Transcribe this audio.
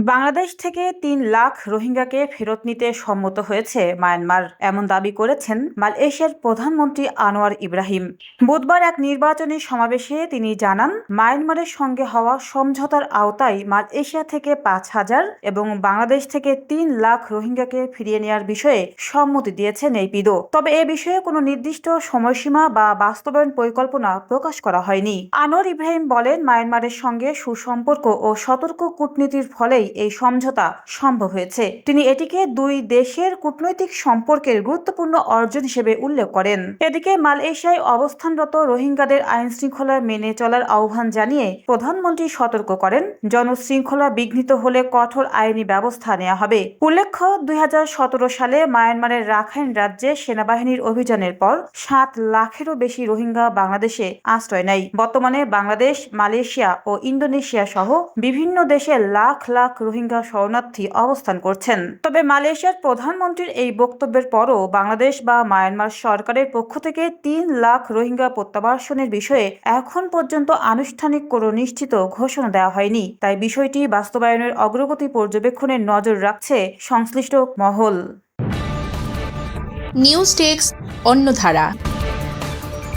বাংলাদেশ থেকে ৩ লাখ রোহিঙ্গাকে ফেরত নিতে সম্মত হয়েছে মায়ানমার, এমন দাবি করেছেন মালয়েশিয়ার প্রধানমন্ত্রী আনোয়ার ইব্রাহিম। বুধবার এক নির্বাচনী সমাবেশে তিনি জানান, মায়ানমারের সঙ্গে হওয়া সমঝোতার আওতায় মালয়েশিয়া থেকে ৫,০০০ এবং বাংলাদেশ থেকে ৩ লাখ রোহিঙ্গাকে ফিরিয়ে নেওয়ার বিষয়ে সম্মতি দিয়েছে নেপিদো। তবে এ বিষয়ে কোনো নির্দিষ্ট সময়সীমা বা বাস্তবায়ন পরিকল্পনা প্রকাশ করা হয়নি। আনোয়ার ইব্রাহিম বলেন, মায়ানমারের সঙ্গে সুসম্পর্ক ও সতর্ক কূটনীতির ফলেই এই সমঝোতা সম্ভব হয়েছে। তিনি এটিকে দুই দেশের কূটনৈতিক সম্পর্কের গুরুত্বপূর্ণ অর্জন হিসেবে উল্লেখ করেন। এদিকে মালয়েশিয়ায় অবস্থানরত রোহিঙ্গাদের আইন শৃঙ্খলা মেনে চলার আহ্বান জানিয়ে প্রধানমন্ত্রী সতর্ক করেন, জনশৃঙ্খলা বিঘ্নিত হলে কঠোর আইনি ব্যবস্থা নেওয়া হবে। উল্লেখ্য, ২০১৭ সালে মায়ানমারের রাখাইন রাজ্যে সেনাবাহিনীর অভিযানের পর ৭ লাখেরও বেশি রোহিঙ্গা বাংলাদেশে আশ্রয় নেয়। বর্তমানে বাংলাদেশ, মালয়েশিয়া ও ইন্দোনেশিয়া সহ বিভিন্ন দেশে লাখ লাখ রোহিঙ্গা শরণার্থী অবস্থান করছেন। তবে মালয়েশিয়ার প্রধানমন্ত্রীর এই বক্তব্যের পরও বাংলাদেশ বা মায়ানমার সরকারের পক্ষ থেকে ৩ লাখ রোহিঙ্গা প্রত্যাবাসনের বিষয়ে এখন পর্যন্ত আনুষ্ঠানিক কোনো নিশ্চিত ঘোষণা দেওয়া হয়নি। তাই বিষয়টি বাস্তবায়নের অগ্রগতি পর্যবেক্ষণে নজর রাখছে সংশ্লিষ্ট মহল। News desk, অন্যধারা।